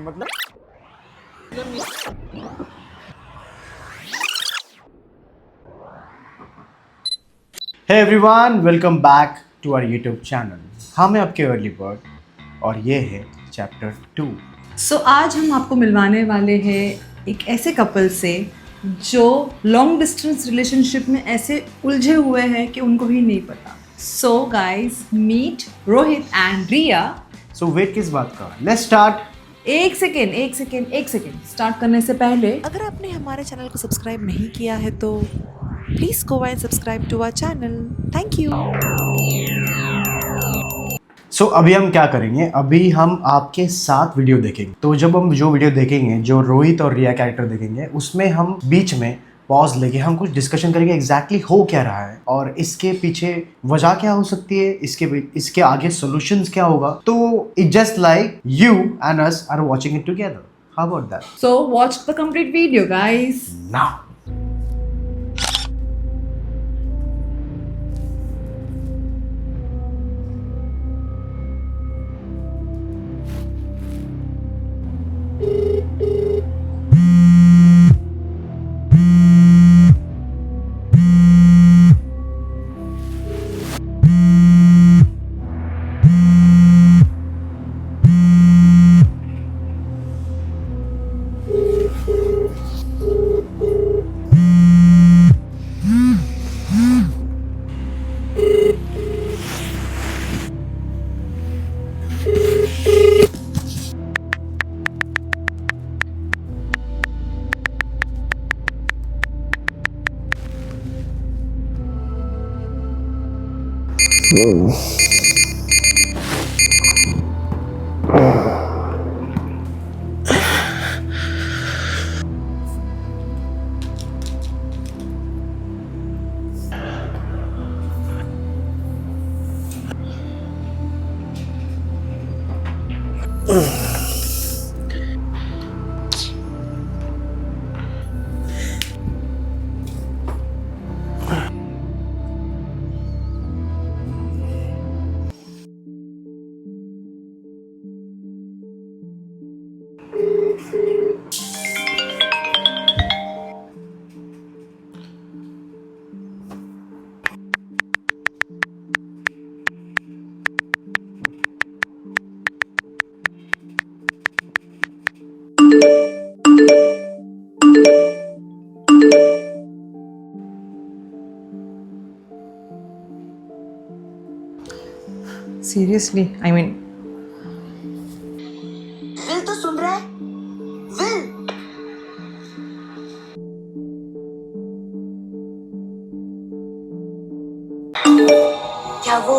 मतलब hey everyone, welcome back to our YouTube channel. हम हैं आपके अर्ली बर्ड और ये है चैप्टर 2। आज हम आपको मिलवाने वाले हैं एक ऐसे कपल से जो लॉन्ग डिस्टेंस रिलेशनशिप में ऐसे उलझे हुए हैं कि उनको ही नहीं पता। So guys, meet Rohit and Riya. So wait किस बात का, लेट्स स्टार्ट। एक सेकेंड स्टार्ट करने से पहले अगर आपने हमारे चैनल को सब्सक्राइब नहीं किया है तो please go and subscribe to our channel. Thank you. So अभी हम क्या करेंगे, अभी हम आपके साथ वीडियो देखेंगे। तो जब हम जो वीडियो देखेंगे, जो रोहित और रिया कैरेक्टर देखेंगे, उसमें हम बीच में पॉज लेके हम कुछ डिस्कशन करेंगे एग्जैक्टली हो क्या रहा है और इसके पीछे वजह क्या हो सकती है, इसके आगे सॉल्यूशंस क्या होगा। तो it just like you and us are watching it together. How about that? So watch the complete video guys now. Seriously I mean will तो सुन रहा है? विल क्या वो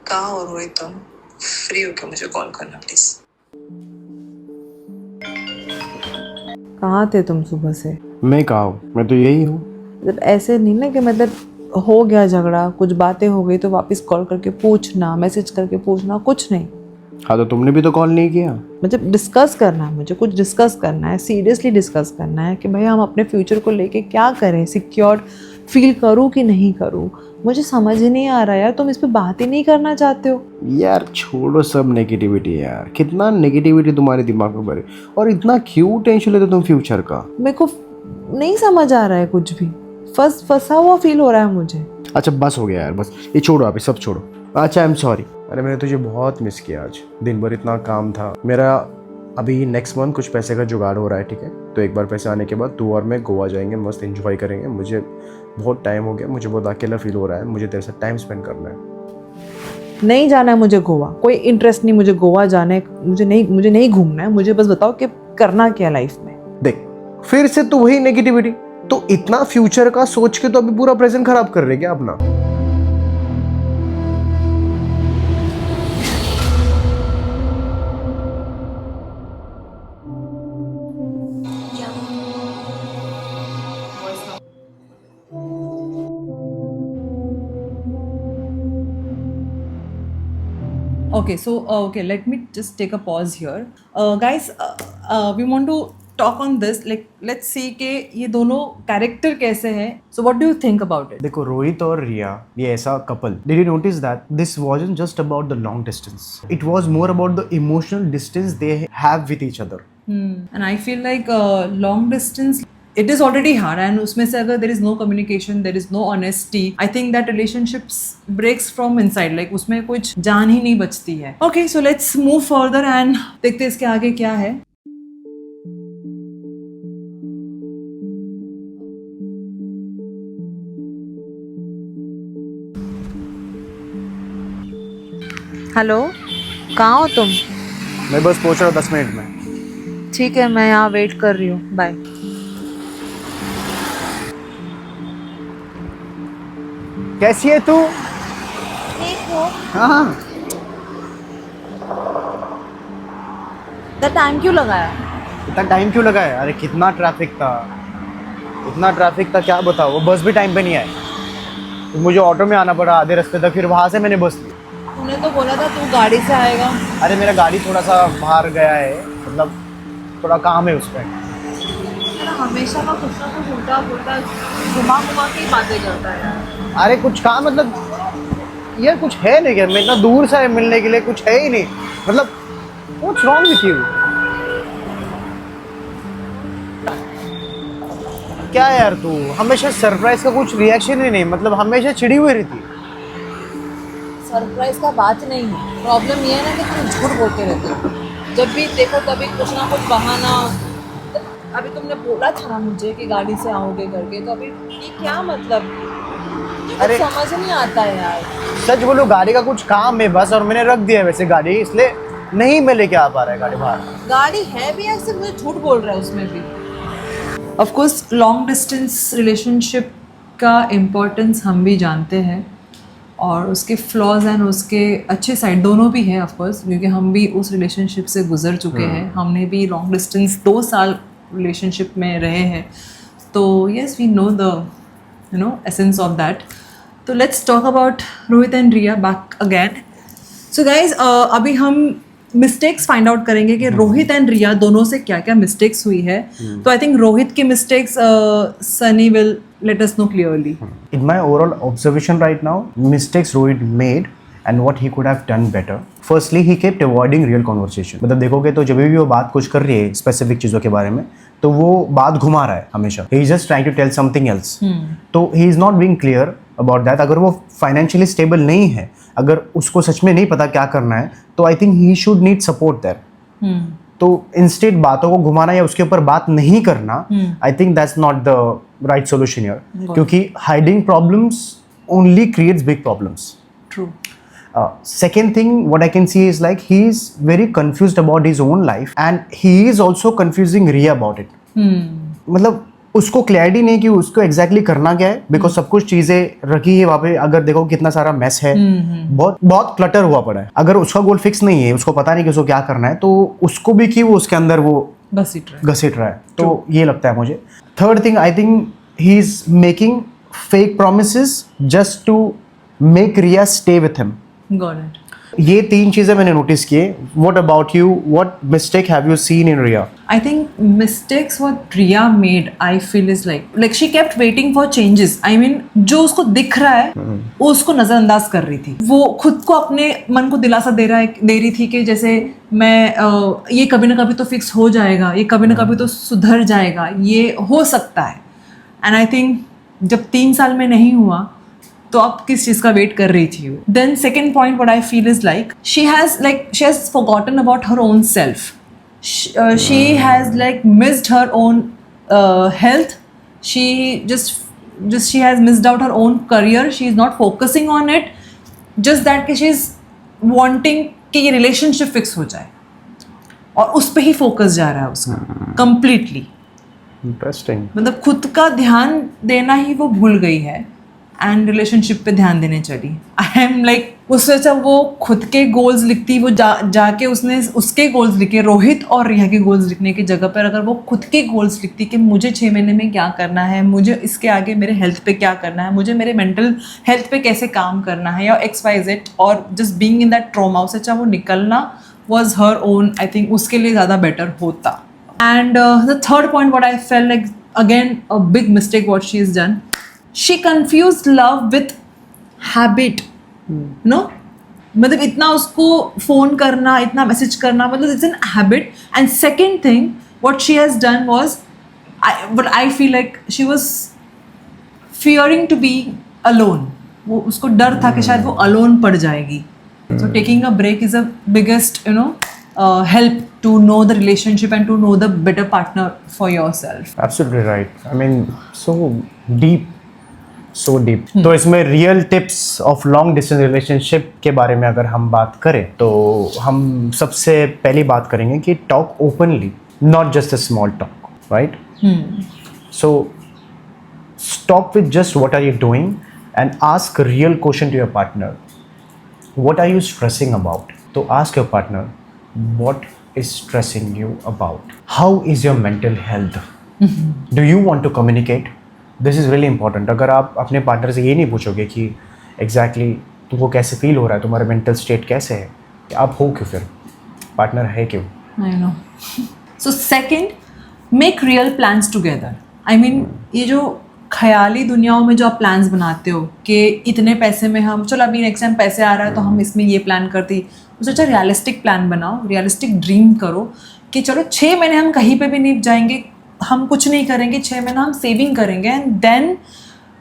कहाँ हो रोहित? तुम फ्री होकर मुझे कॉल करना प्लीज। कहाँ थे तुम सुबह से? मैं कहा हूँ, मैं तो यही हूँ। मतलब ऐसे नहीं ना कि मतलब हो गया झगड़ा, कुछ बातें हो गई तो वापस कॉल करके पूछना, मैसेज करके पूछना, कुछ नहीं। हाँ तो तुमने भी तो कॉल नहीं किया। मतलब डिस्कस करना है, मुझे कुछ डिस्कस करना है, सीरियसली डिस्कस करना है कि भाई हम अपने फ्यूचर को लेके क्या करें, सिक्योर फील करूँ कि नहीं करूँ। मुझे समझ ही नहीं आ रहा यार, तुम इस पे बात ही नहीं करना चाहते हो। यार छोड़ो सब नेगेटिविटी यार, कितना नेगेटिविटी तुम्हारे दिमाग में भरे और इतना क्यों टेंशन लेते तुम फ्यूचर का। मेरे को नहीं समझ आ रहा है कुछ भी, फंसा हुआ फील हो रहा है मुझे। अच्छा बस हो गया यार, बस ये छोड़ो, आप ये सब छोड़ो। अच्छा आई एम सॉरी। अरे मैंने तुझे बहुत मिस किया, आज दिन भर इतना काम था मेरा। अभी नेक्स्ट मंथ कुछ पैसे का जुगाड़ हो रहा है, ठीक है? तो एक बार पैसे आने के बाद तू और मैं गोवा जाएंगे, मस्त एंजॉय करेंगे। मुझे बहुत टाइम हो गया, मुझे बहुत अकेला फील हो रहा है, मुझे तेरे साथ टाइम स्पेंड करना है। नहीं जाना है मुझे गोवा, कोई इंटरेस्ट नहीं मुझे गोवा जाने, मुझे नहीं घूमना है। मुझे बस बताओ कि करना क्या लाइफ में। देख फिर से तू वही नेगेटिविटी। तो इतना फ्यूचर का सोच के तो अभी पूरा प्रेजेंट खराब कर रहे क्या अपना? क्या Okay, so let me just take a pause here. Guys, we want to talk on this. Like, let's see कि ये दोनों कैरेक्टर कैसे हैं. So what do you think about it? देखो रोहित और रिया ये ऐसा couple, did you notice that this wasn't just about the long distance, it was more about the emotional distance they have with each other. And I feel like long distance, it is already hard, and उसमें से अगर there is no communication, there is no honesty, I think that relationships breaks from inside. Like उसमें कुछ जान ही नहीं बचती है. Okay, so let's move further and देखते हैं इसके आगे क्या है. हेलो, कहाँ हो तुम? मैं बस पहुंच रहा हूँ 10 मिनट में. ठीक है, मैं यहाँ वेट कर रही हूँ. बाय. कैसी है तू? ठीक हो? हाँ. इतना टाइम क्यों लगाया? इतना टाइम क्यों लगा है? अरे कितना ट्रैफिक था, इतना ट्रैफिक था क्या बताओ. वो बस भी टाइम पे नहीं आई, तो मुझे ऑटो में आना पड़ा आधे रास्ते तक, फिर वहाँ से मैंने बस ली. तूने तो बोला था तू गाड़ी से आएगा. अरे मेरा गाड़ी थोड़ा सा बाहर गया है, मतलब थोड़ा काम है उस पर. हमेशा का कुछ ना कुछ उल्टा पुल्टा घुमा घुमा के बातें करता है यार. अरे कुछ काम मतलब यार कुछ है नहीं क्या? मैं इतना दूर से मिलने के लिए कुछ है ही नहीं, मतलब व्हाट्स रॉन्ग विथ यू? क्या यार तू हमेशा सरप्राइज का कुछ रिएक्शन ही नहीं, मतलब हमेशा चिड़ी हुई रहती. सरप्राइज का बात नहीं है, प्रॉब्लम ये है ना कि तुम झूठ बोलते रहते हो. जब भी देखो तभी कुछ ना कुछ बहाना. अभी तुमने बोला था ना मुझे कि गाड़ी से आओगे करके, तो अभी ये क्या मतलब? अरे समझ नहीं आता है यार. सच बोलो गाड़ी का कुछ काम है बस, और मैंने रख दिया है वैसे गाड़ी, इसलिए नहीं मैं लेके आ पा रहा है गाड़ी बाहर. गाड़ी है भी ऐसे, मुझे झूठ बोल रहा है उसमें भी. Of course long distance relationship का इम्पोर्टेंस हम भी जानते हैं, और उसके फ्लॉज एंड उसके अच्छे साइड दोनों भी हैं ऑफ कोर्स, क्योंकि हम भी उस रिलेशनशिप से गुजर चुके हैं. हमने भी लॉन्ग डिस्टेंस 2 साल रिलेशनशिप में रहे हैं, तो yes we know the essence of that. तो let's talk about Rohit and Riya back again. So guys अभी हम मिस्टेक्स फाइंड आउट करेंगे कि रोहित एंड रिया दोनों से क्या क्या मिस्टेक्स हुई है. तो आई थिंक रोहित की mistakes Sunny will let us know clearly. In my overall observation right now, mistakes Rohit made and what he could have done better. Firstly, he kept avoiding real conversation. मतलब देखोगे तो जब भी वो बात कुछ कर रही है स्पेसिफिक चीज़ों के बारे में, तो वो बात घुमा रहा है हमेशा. He is just trying to tell something else. तो he is not being clear about that. अगर वो financially stable नहीं है, अगर उसको सच में नहीं पता क्या करना है, तो I think he should need support there. तो इंस्टेड बातों को घुमाना या उसके ऊपर बात नहीं करना, I think that's not the right solution here, क्योंकि hiding problems only creates big problems. True. Second thing what I can see is like he is very confused about his own life and he is also confusing Riya about it. मतलब उसको clarity नहीं कि उसको exactly करना क्या है, because सब कुछ चीजें रखी है वहाँ पे. अगर देखो कितना सारा मेस है, बहुत बहुत क्लटर हुआ पड़ा है. अगर उसका गोल फिक्स नहीं है, उसको पता नहीं कि उसको क्या करना है, तो उसको भी कि वो उसके अंदर वो घसीट रहा है. तो ये लगता है मुझे. Third thing, I think he is making fake promises just to make Riya stay with him. Got it. ये 3 चीजें मैंने नोटिस किए. What about you? What mistake have you seen in Riya? I think mistakes what Riya made, I feel is like she kept waiting for changes. I mean, जो उसको दिख रहा है वो उसको नजरअंदाज कर रही थी. वो खुद को अपने मन को दिलासा दे रही थी कि जैसे मैं ये कभी ना कभी तो फिक्स हो जाएगा, ये कभी ना कभी तो सुधर जाएगा, ये हो सकता है. एंड आई थिंक जब 3 साल में नहीं हुआ तो आप किस चीज़ का वेट कर रही थी. Then second point what I feel is like she has forgotten about her own self. She has like missed her own health. she has missed out her own career. She is not focusing on it. Just that कि she is wanting कि ये relationship fix हो जाए, और उस पर ही focus जा रहा है उसका कंप्लीटली. इंटरेस्टिंग. मतलब खुद का ध्यान देना ही वो भूल गई है एंड रिलेशनशिप पे ध्यान देने चली. आई एम लाइक उससे अच्छा वो खुद के गोल्स लिखती, वो जाके उसने उसके गोल्स लिखे, रोहित और रिया के गोल्स लिखने की जगह पर अगर वो खुद के गोल्स लिखती कि मुझे 6 महीने में क्या करना है, मुझे इसके आगे मेरे हेल्थ पे क्या करना है, मुझे मेरे मेंटल हेल्थ पे कैसे काम करना है, या XYZ, और just being in that trauma, उससे अच्छा वो निकलना was her own, I think उसके लिए ज़्यादा बेटर होता. And the third point, what I felt like, again, a big mistake what she has done, she confused love with habit. No, मतलब इतना उसको फोन करना, इतना मैसेज करना, मतलब it's an habit. And second thing what she has done was, but I feel like she was fearing to be alone. वो उसको डर था कि शायद वो alone पड़ जाएगी. So taking a break is a biggest, help to know the relationship and to know the better partner for yourself. Absolutely right. I mean, so deep. तो इसमें real tips of long distance relationship के बारे में अगर हम बात करें तो हम सबसे पहली बात करेंगे कि talk openly, not just a small talk, right? So stop with just what are you doing and ask real question to your partner. What are you stressing about? तो ask your partner, what is stressing you about? How is your mental health? Do you want to communicate? This is really important. अगर आप अपने partner से ये नहीं पूछोगे कि exactly तुमको कैसे फील हो रहा है, तुम्हारा मेंटल स्टेट कैसे है, कि आप हो क्यों, फिर पार्टनर है क्यों? I know. So second, make real plans together. I mean, ये जो ख्याली दुनियाओं में जो आप प्लान्स बनाते हो कि इतने पैसे में हम, चलो अभी नेक्स्ट टाइम पैसे आ रहा है तो हम इसमें ये प्लान करती, उससे अच्छा रियलिस्टिक प्लान बनाओ, रियलिस्टिक ड्रीम करो कि चलो 6 महीने हम कहीं पे भी नहीं जाएंगे, हम कुछ नहीं करेंगे, 6 महीना हम सेविंग करेंगे, and then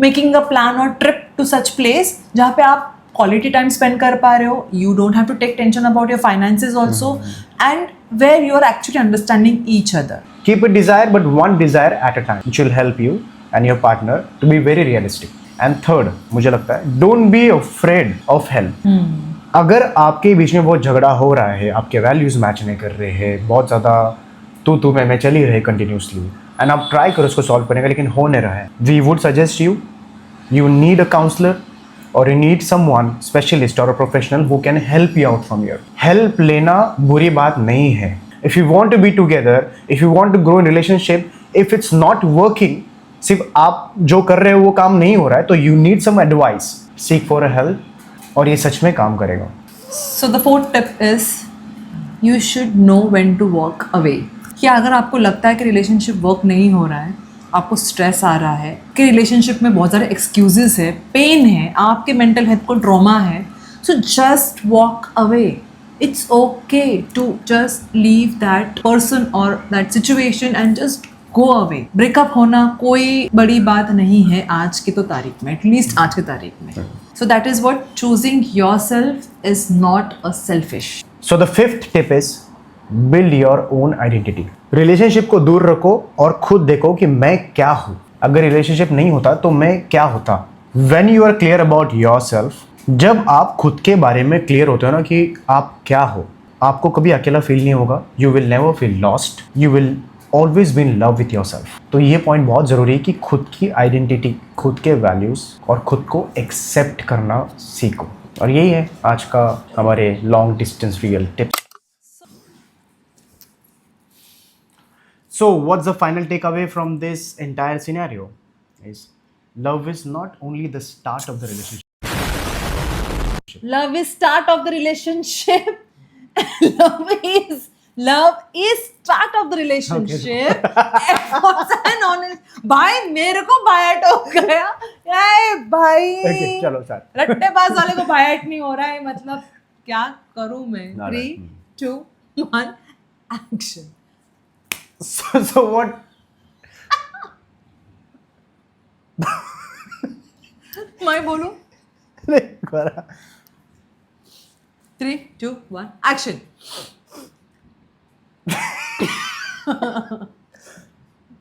making a plan और ट्रिप टू सच प्लेस जहाँ पे आप क्वालिटी टाइम स्पेंड कर पा रहे हो. You don't have to take tension about your finances also, and where you are actually understanding each other. Keep a desire, but one desire at a time, which will help you and your partner to be very realistic. And third, मुझे लगता है, don't be afraid of help. अगर आपके बीच में बहुत झगड़ा हो रहा है, आपके वैल्यूज मैच नहीं कर रहे हैं, बहुत ज़्यादा तू मैं चल ही रहे कंटिन्यूसली, एंड आप ट्राई करो उसको सॉल्व करने का लेकिन हो नहीं रहा है, we would suggest you need a counsellor और यू नीड समवन स्पेशलिस्ट और a professional who can help you out from your. Help लेना बुरी बात नहीं है. If you want to be together, if you want to grow in relationship, if it's not working, सिर्फ आप जो कर रहे हो वो काम नहीं हो रहा है, तो you need some advice, seek for a help, और ये सच में काम करेगा. So the fourth tip is you should know when to walk away. कि अगर आपको लगता है कि रिलेशनशिप वर्क नहीं हो रहा है, आपको स्ट्रेस आ रहा है, कि रिलेशनशिप में बहुत सारे एक्सक्यूजेस है, पेन है, आपके मेंटल हेल्थ को ट्रॉमा है, so just walk away. It's okay to just leave that person और that situation and just go away. Breakup होना कोई बड़ी बात नहीं है आज की तो तारीख में, एटलीस्ट आज की तारीख में. So that is what choosing yourself is not a selfish. So the fifth tip is build your own identity. Relationship को दूर रखो और खुद देखो कि मैं क्या हूँ. अगर रिलेशनशिप नहीं होता तो मैं क्या होता. When you are clear about yourself, जब आप खुद के बारे में क्लियर होते हो ना कि आप क्या हो, आपको कभी अकेला फील नहीं होगा. You will never feel lost, you will always be in love with your self. तो ये पॉइंट बहुत ज़रूरी है कि खुद की आइडेंटिटी, खुद के वैल्यूज़ और खुद को एक्सेप्ट करना सीखो. और यही है आज का हमारे long distance real tips. So what's the final takeaway from this entire scenario? Is love is not only the start of the relationship. Love is start of the relationship. Love is start of the relationship. Efforts and honest. भाई मेरे को बायट हो गया. ये भाई. Okay, चलो sir. रट्टेबाज वाले को बायट नहीं हो रहा है, मतलब क्या करूं मैं? Not 3, 2, 1, action. So what? मैं बोलूं? नहीं करा. 3, 2, 1, action.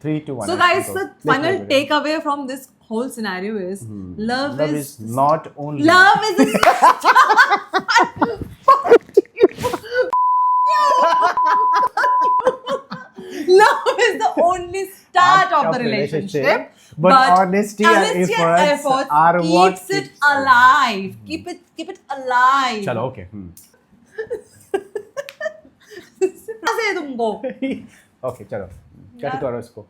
3, 2, 1. So guys, the final takeaway from this whole scenario is love is not only. love is love is the only start of the relationship, but honesty and efforts are what keeps it alive. Keep it alive. चलो okay. कैसे तुमको? Okay, चलो cut करो इसको.